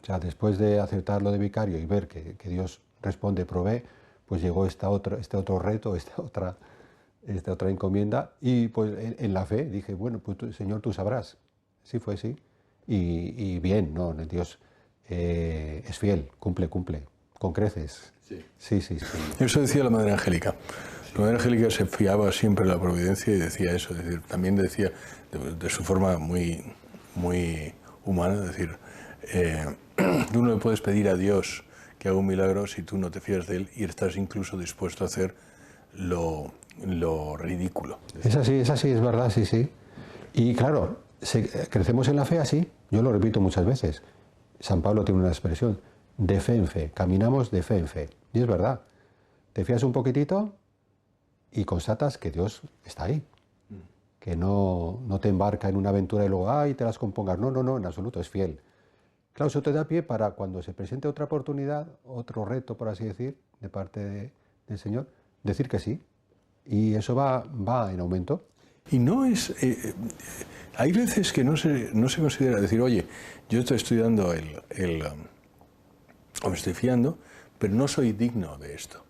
O sea, después de aceptar lo de vicario y ver que Dios responde, provee, pues llegó este otro reto, esta otra encomienda, y pues en la fe dije, bueno, pues Señor, tú sabrás. Sí fue así. Y bien, ¿no? Dios es fiel, cumple, con creces. Sí. Sí. Eso decía la Madre Angélica. La Madre Angélica se fiaba siempre en la providencia y decía eso. Es decir, también decía, de su forma muy, muy humana, decir, tú no le puedes pedir a Dios que haga un milagro si tú no te fías de él y estás incluso dispuesto a hacer lo ridículo. Es así, es verdad, sí. Y claro, crecemos en la fe así, yo lo repito muchas veces. San Pablo tiene una expresión, de fe en fe, caminamos de fe en fe. Y es verdad, te fías un poquitito y constatas que Dios está ahí, que no te embarca en una aventura y luego, ay, te las compongas. No, en absoluto, es fiel. Claro, eso te da pie para cuando se presente otra oportunidad, otro reto, por así decir, de parte del Señor, decir que sí. Y eso va en aumento. Y no es... hay veces que no se considera decir, oye, yo estoy estudiando o me estoy fiando, pero no soy digno de esto.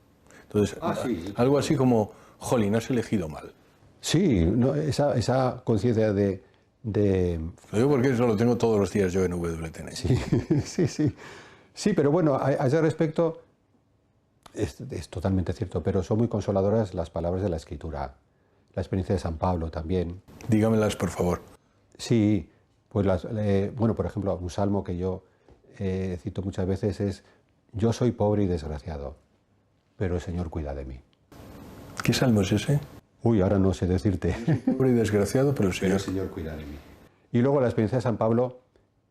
Entonces, sí. Algo así como, jolín, has elegido mal. Sí, no, esa conciencia de... Lo digo porque eso lo tengo todos los días yo en WTN. Sí, pero bueno, a ese respecto es totalmente cierto, pero son muy consoladoras las palabras de la Escritura, la experiencia de San Pablo también. Dígamelas, por favor. Sí, pues bueno, por ejemplo, un salmo que yo cito muchas veces es, yo soy pobre y desgraciado, pero el Señor cuida de mí. ¿Qué salmo es ese? Uy, ahora no sé decirte. Pobre y desgraciado, pero el Señor cuida de mí. Y luego la experiencia de San Pablo,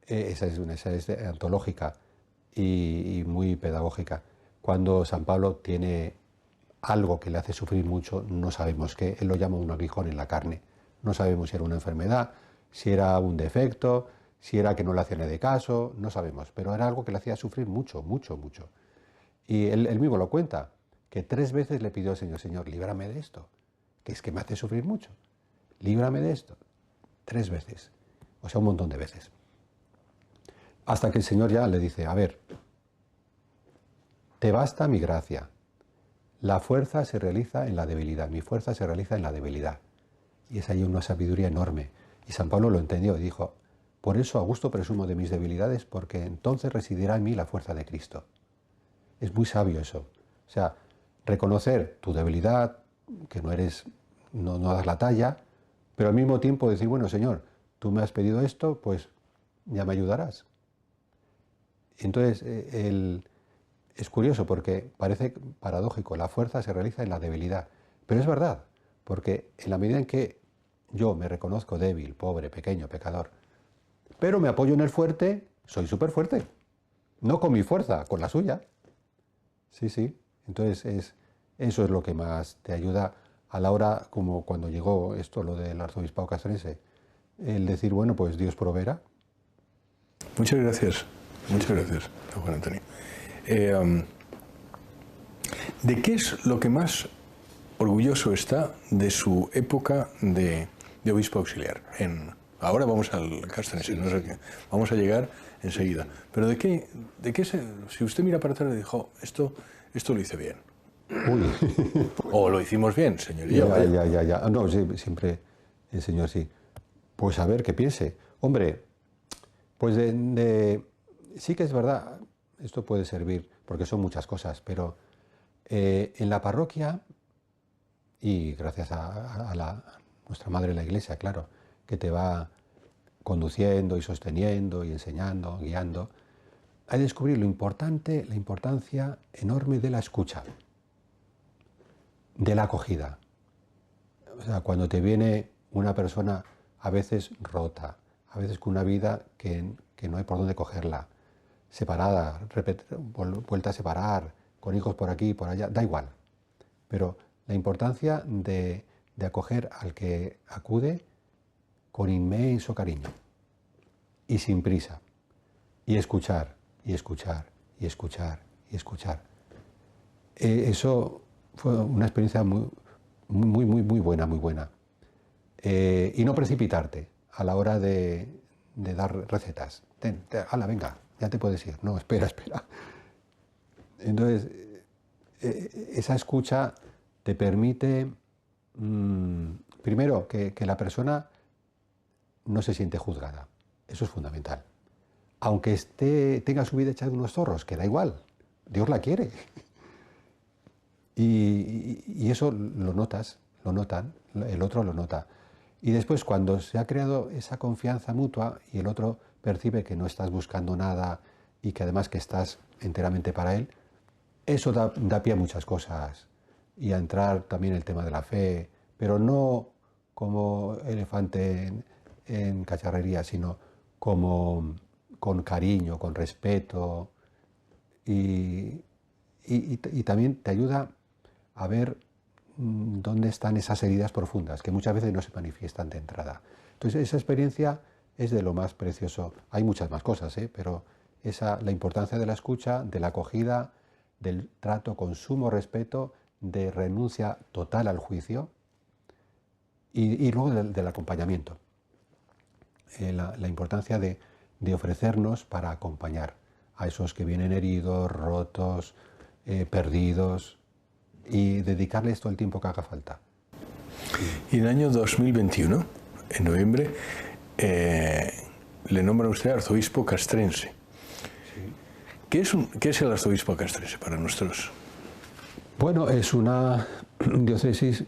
esa es antológica y muy pedagógica. Cuando San Pablo tiene algo que le hace sufrir mucho, no sabemos qué, él lo llama un aguijón en la carne. No sabemos si era una enfermedad, si era un defecto, si era que no le hacía ni de caso, no sabemos. Pero era algo que le hacía sufrir mucho. Y él mismo lo cuenta, que 3 veces le pidió al Señor, Señor, líbrame de esto, que es que me hace sufrir mucho. Líbrame de esto. 3 veces. O sea, un montón de veces. Hasta que el Señor ya le dice, a ver, te basta mi gracia. La fuerza se realiza en la debilidad. Mi fuerza se realiza en la debilidad. Y es ahí una sabiduría enorme. Y San Pablo lo entendió y dijo, por eso a gusto presumo de mis debilidades, porque entonces residirá en mí la fuerza de Cristo. Es muy sabio eso. O sea, reconocer tu debilidad, que no das la talla, pero al mismo tiempo decir, bueno, Señor, tú me has pedido esto, pues ya me ayudarás. Entonces, es curioso porque parece paradójico, la fuerza se realiza en la debilidad, pero es verdad, porque en la medida en que yo me reconozco débil, pobre, pequeño, pecador, pero me apoyo en el fuerte, soy súper fuerte, no con mi fuerza, con la suya. Sí. Entonces, eso es lo que más te ayuda a la hora, como cuando llegó esto, lo del arzobispado castrense, el decir, bueno, pues Dios proveerá. Muchas gracias, don Juan Antonio. ¿De qué es lo que más orgulloso está de su época de obispo auxiliar? Ahora vamos al castrense, no sé qué, vamos a llegar enseguida. Pero si usted mira para atrás y dijo, esto lo hice bien. Uy. O lo hicimos bien, señoría. Ya. No, sí, siempre el Señor sí. Pues a ver, qué piense. Hombre, pues sí que es verdad, esto puede servir, porque son muchas cosas, pero en la parroquia, y gracias a nuestra Madre la Iglesia, claro, que te va conduciendo y sosteniendo y enseñando, guiando, hay que descubrir la importancia enorme de la escucha, de la acogida. O sea, cuando te viene una persona a veces rota, a veces con una vida que no hay por dónde cogerla, separada, vuelta a separar, con hijos por aquí y por allá, da igual. Pero la importancia de acoger al que acude con inmenso cariño y sin prisa, y escuchar. Eso fue una experiencia muy buena. Y no precipitarte a la hora de dar recetas. Hala, venga, ya te puedes ir. No, espera, espera. Entonces, esa escucha te permite, primero, que la persona no se siente juzgada. Eso es fundamental. Aunque tenga su vida hecha de unos zorros, que da igual, Dios la quiere. Y eso lo notas, lo notan, el otro lo nota. Y después, cuando se ha creado esa confianza mutua y el otro percibe que no estás buscando nada y que además que estás enteramente para él, eso da pie a muchas cosas. Y a entrar también el tema de la fe, pero no como elefante en cacharrería, sino como con cariño, con respeto. Y también te ayuda a ver dónde están esas heridas profundas, que muchas veces no se manifiestan de entrada. Entonces, esa experiencia es de lo más precioso. Hay muchas más cosas, pero la importancia de la escucha, de la acogida, del trato con sumo respeto, de renuncia total al juicio y luego del acompañamiento. La importancia de ofrecernos para acompañar a esos que vienen heridos, rotos, perdidos, y dedicarles todo el tiempo que haga falta. Y en el año 2021, en noviembre, le nombra usted arzobispo castrense. Sí. ¿Qué es el arzobispo castrense para nosotros? Bueno, es una diócesis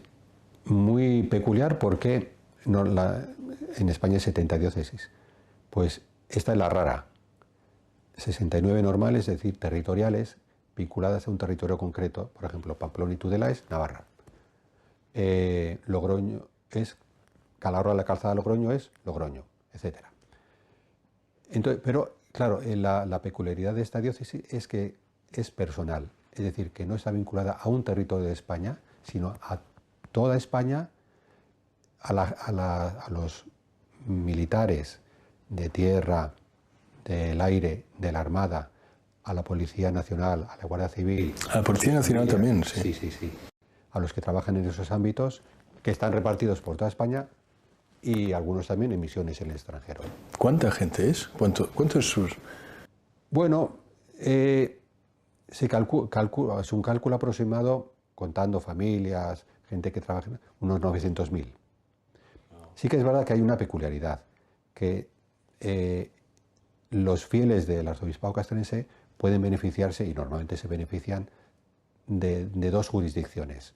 muy peculiar porque en España hay 70 diócesis. Pues esta es la rara. 69 normales, es decir, territoriales, vinculadas a un territorio concreto, por ejemplo, Pamplona y Tudela es Navarra. Logroño es Calahorra, la Calzada de Logroño es Logroño, etc. Entonces, pero, claro, la peculiaridad de esta diócesis es que es personal, es decir, que no está vinculada a un territorio de España, sino a toda España, a los militares de tierra, del aire, de la Armada, a la Policía Nacional, a la Guardia Civil. A la Policía Nacional también, sí. Sí. A los que trabajan en esos ámbitos, que están repartidos por toda España y algunos también en misiones en el extranjero. ¿Cuánta gente es? ¿Cuánto es sus...? Bueno, se calcula, es un cálculo aproximado, contando familias, gente que trabaja, unos 900.000. Sí que es verdad que hay una peculiaridad, que los fieles del arzobispado castrense pueden beneficiarse, y normalmente se benefician, de dos jurisdicciones.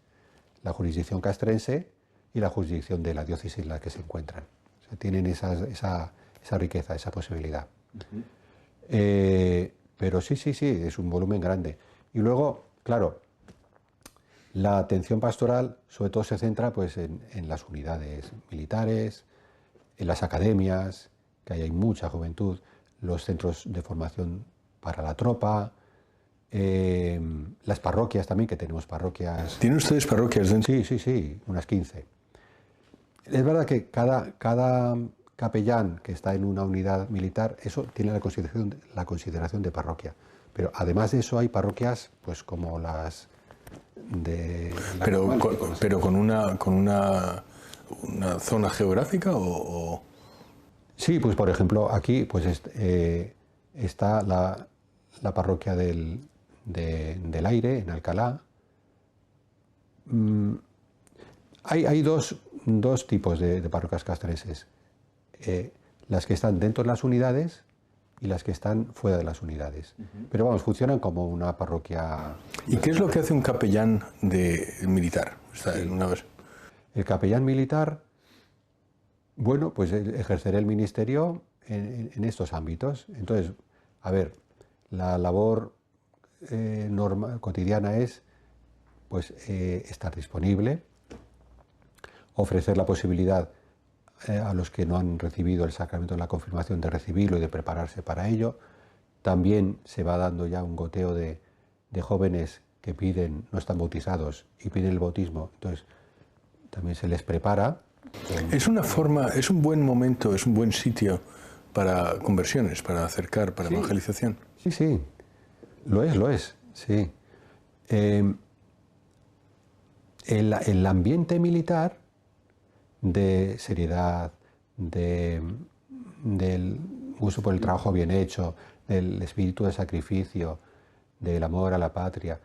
La jurisdicción castrense y la jurisdicción de la diócesis en la que se encuentran. O sea, tienen esa riqueza, esa posibilidad. Uh-huh. Pero sí, es un volumen grande. Y luego, claro, la atención pastoral sobre todo se centra pues, en las unidades militares, en las academias, que ahí hay mucha juventud, los centros de formación para la tropa, las parroquias también, que tenemos parroquias. ¿Tienen ustedes parroquias dentro? Sí, unas 15. Es verdad que cada capellán que está en una unidad militar, eso tiene la consideración de parroquia. Pero además de eso hay parroquias, pues como las de... Pero con una zona geográfica o... Sí, pues por ejemplo aquí pues está la parroquia del Aire, en Alcalá. Hay dos tipos de parroquias castrenses. Las que están dentro de las unidades y las que están fuera de las unidades. Uh-huh. Pero vamos, funcionan como una parroquia... ¿Y qué es lo que hace un capellán militar? El capellán militar, bueno, pues ejercerá el ministerio en estos ámbitos. Entonces, a ver, la labor cotidiana es pues, estar disponible, ofrecer la posibilidad a los que no han recibido el sacramento de la confirmación de recibirlo y de prepararse para ello. También se va dando ya un goteo de jóvenes que no están bautizados y piden el bautismo, entonces también se les prepara. Es un buen momento, es un buen sitio para conversiones, para acercar, para evangelización. Sí, lo es, sí. El ambiente militar de seriedad, del gusto por el trabajo bien hecho, del espíritu de sacrificio, del amor a la patria.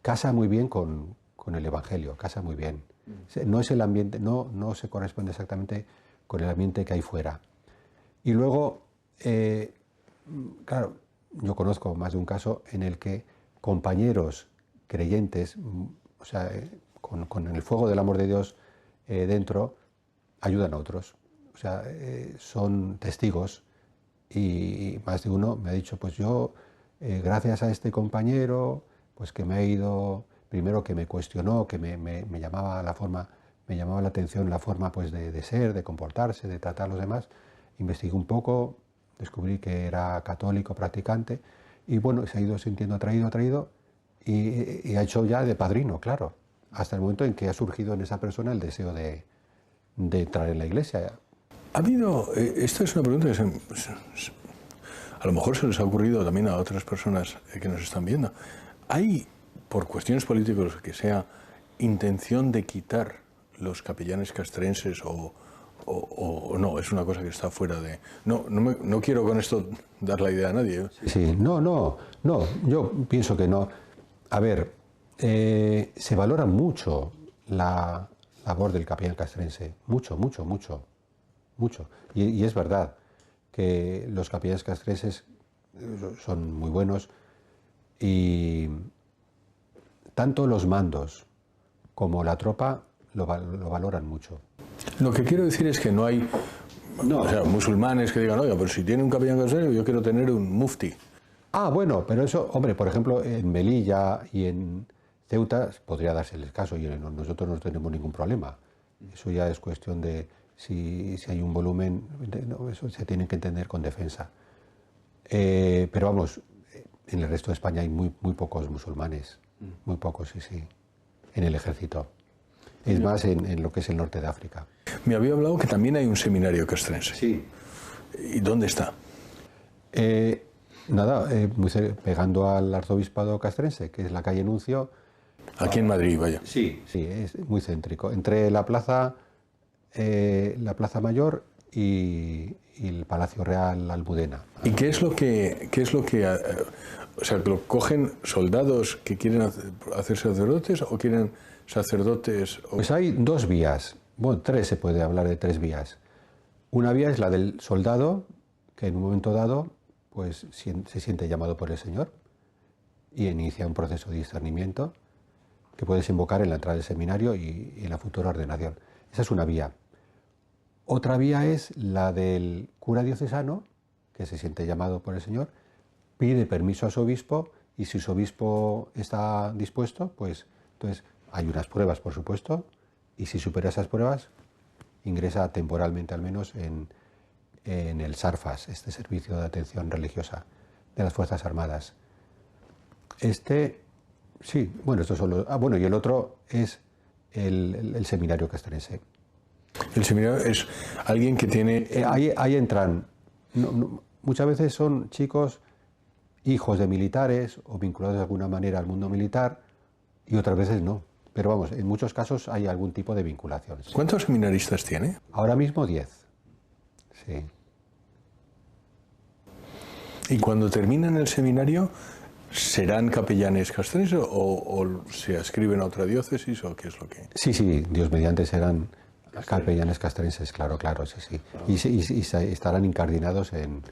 Casa muy bien con el Evangelio, casa muy bien. No es el ambiente, no se corresponde exactamente con el ambiente que hay fuera. Y luego, claro, yo conozco más de un caso en el que compañeros creyentes, o sea, con el fuego del amor de Dios dentro, ayudan a otros. O sea, son testigos y más de uno me ha dicho, pues yo, gracias a este compañero, pues que me ha ido, primero que me cuestionó, que me llamaba me llamaba la atención la forma pues de ser, de comportarse, de tratar a los demás. Investigué un poco, descubrí que era católico, practicante, y bueno, se ha ido sintiendo atraído, y ha hecho ya de padrino, claro, hasta el momento en que ha surgido en esa persona el deseo de entrar en la iglesia. Ha habido, esta es una pregunta que a lo mejor se les ha ocurrido también a otras personas que nos están viendo. ¿Hay, por cuestiones políticas que sea, intención de quitar los capellanes castrenses o no? Es una cosa que está fuera de... No quiero con esto dar la idea a nadie. Sí, no, yo pienso que no. A ver, se valora mucho la labor del capellán castrense, mucho. Y es verdad que los capellanes castrenses son muy buenos y tanto los mandos como la tropa lo valoran mucho. Lo que quiero decir es que no hay o sea, musulmanes que digan, oiga, pero si tiene un capellán castrense, yo quiero tener un mufti. Ah, bueno, pero eso, hombre, por ejemplo, en Melilla y en Ceuta podría darse el caso y nosotros no tenemos ningún problema. Eso ya es cuestión de si hay un volumen, eso se tiene que entender con defensa. Pero vamos, en el resto de España hay muy pocos musulmanes, muy pocos, sí, en el ejército. Es más en lo que es el norte de África. Me había hablado que también hay un seminario castrense. Sí. ¿Y dónde está? Pegando al arzobispado castrense, que es la calle Nuncio. Aquí en Madrid, vaya. Sí, es muy céntrico. Entre la plaza Mayor y el Palacio Real Almudena. ¿Y qué es lo que o sea, que lo cogen soldados que quieren hacer sacerdotes o quieren sacerdotes? Pues hay dos vías, bueno, se puede hablar de 3 vías. Una vía es la del soldado, que en un momento dado pues se siente llamado por el Señor y inicia un proceso de discernimiento que puede desembocar en la entrada del seminario y en la futura ordenación. Esa es una vía. Otra vía es la del cura diocesano, que se siente llamado por el Señor, pide permiso a su obispo y si su obispo está dispuesto, pues entonces hay unas pruebas, por supuesto, y si supera esas pruebas, ingresa temporalmente al menos en el SARFAS, este servicio de atención religiosa de las Fuerzas Armadas. Sí, bueno, estos son los... bueno, y el otro es el seminario castrense. El seminario es alguien que tiene... Ahí entran, muchas veces son chicos hijos de militares o vinculados de alguna manera al mundo militar y otras veces no. Pero vamos, en muchos casos hay algún tipo de vinculación. ¿Cuántos seminaristas tiene? Ahora mismo 10. Sí. ¿Y cuando terminan el seminario, serán capellanes castrenses o se adscriben a otra diócesis o qué es lo que...? Sí, Dios mediante serán capellanes castrenses, claro, sí. Y estarán incardinados en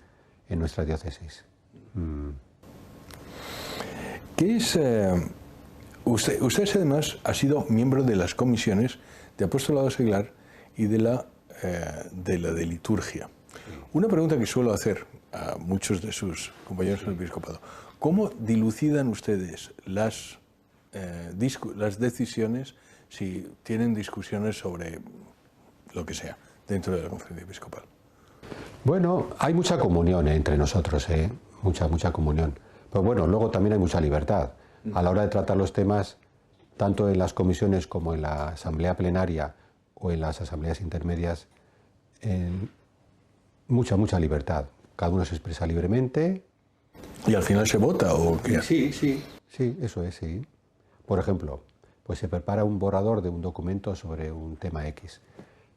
nuestra diócesis. ¿Qué es...? Usted además ha sido miembro de las comisiones de apostolado seglar y de la de liturgia. Una pregunta que suelo hacer a muchos de sus compañeros del episcopado: ¿cómo dilucidan ustedes las decisiones si tienen discusiones sobre lo que sea dentro de la conferencia episcopal? Bueno, hay mucha comunión entre nosotros, mucha comunión. Pero bueno, luego también hay mucha libertad. A la hora de tratar los temas, tanto en las comisiones como en la asamblea plenaria o en las asambleas intermedias, mucha libertad. Cada uno se expresa libremente. ¿Y al final se vota o qué? Sí, eso es, sí. Por ejemplo, pues se prepara un borrador de un documento sobre un tema X.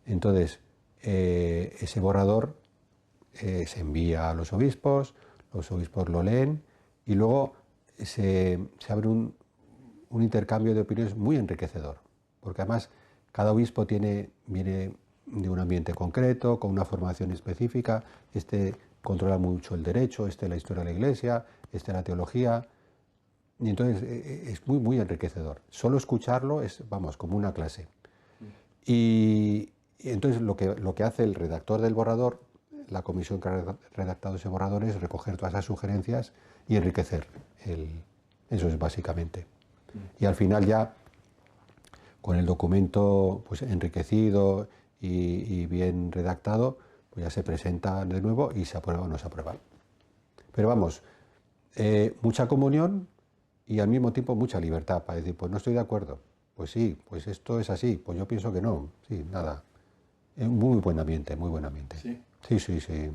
Entonces, ese borrador se envía a los obispos lo leen y luego se abre un intercambio de opiniones muy enriquecedor, porque además cada obispo viene de un ambiente concreto, con una formación específica, controla mucho el derecho, la historia de la Iglesia, la teología, y entonces es muy, muy enriquecedor. Solo escucharlo es, vamos, como una clase. Y entonces lo que hace el redactor del borrador, la comisión que ha redactado ese borrador, es recoger todas esas sugerencias y enriquecer. Eso es básicamente. Y al final ya, con el documento pues, enriquecido y bien redactado, pues ya se presenta de nuevo y se aprueba o no se aprueba. Pero vamos, mucha comunión y al mismo tiempo mucha libertad para decir, pues no estoy de acuerdo. Pues sí, pues esto es así, pues yo pienso que no. Sí, nada. Muy buen ambiente, muy buen ambiente. Sí. Sí, sí, sí.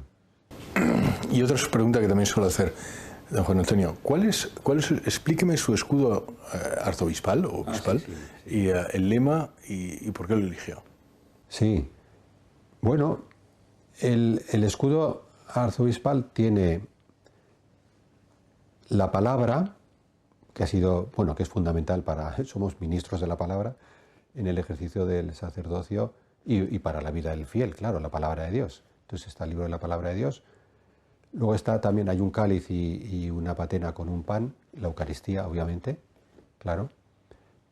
Y otra pregunta que también suelo hacer, don Juan Antonio, explíqueme su escudo arzobispal o obispal, sí. y el lema y por qué lo eligió. Sí. Bueno, el escudo arzobispal tiene la palabra, que ha sido, bueno, que es fundamental somos ministros de la palabra en el ejercicio del sacerdocio y para la vida del fiel, claro, la palabra de Dios. Entonces está el libro de la palabra de Dios. Luego también hay un cáliz y una patena con un pan, la Eucaristía, obviamente, claro.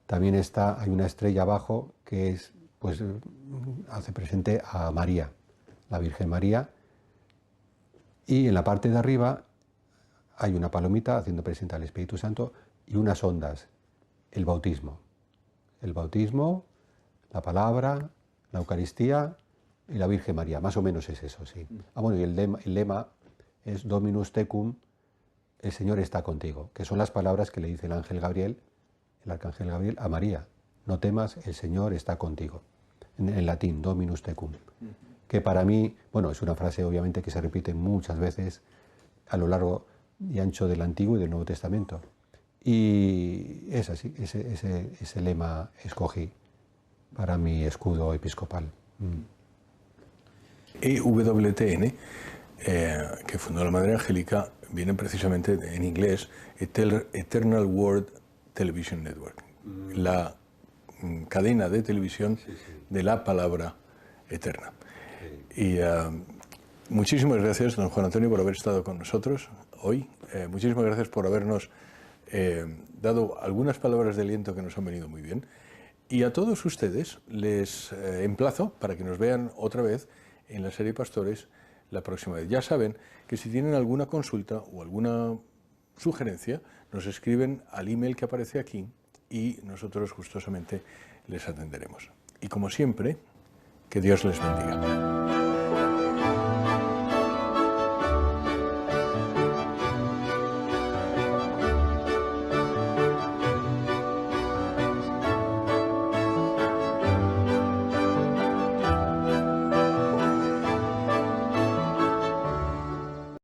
También hay una estrella abajo que hace presente a María, la Virgen María. Y en la parte de arriba hay una palomita haciendo presente al Espíritu Santo y unas ondas, el bautismo. El bautismo, la palabra, la Eucaristía y la Virgen María, más o menos es eso, sí. Bueno, y el lema es Dominus tecum, el Señor está contigo, que son las palabras que le dice el arcángel Gabriel a María. No temas, el Señor está contigo. En latín, Dominus tecum. Que para mí, bueno, es una frase obviamente que se repite muchas veces a lo largo y ancho del Antiguo y del Nuevo Testamento. Y es así, ese lema escogí para mi escudo episcopal. EWTN, que fundó la Madre Angélica, viene precisamente en inglés, Eternal Word Television Network, la cadena de televisión de la palabra eterna. Y muchísimas gracias, don Juan Antonio, por haber estado con nosotros hoy. Muchísimas gracias por habernos dado algunas palabras de aliento que nos han venido muy bien. Y a todos ustedes les emplazo para que nos vean otra vez en la serie Pastores la próxima vez. Ya saben que si tienen alguna consulta o alguna sugerencia, nos escriben al email que aparece aquí y nosotros gustosamente les atenderemos. Y como siempre, que Dios les bendiga.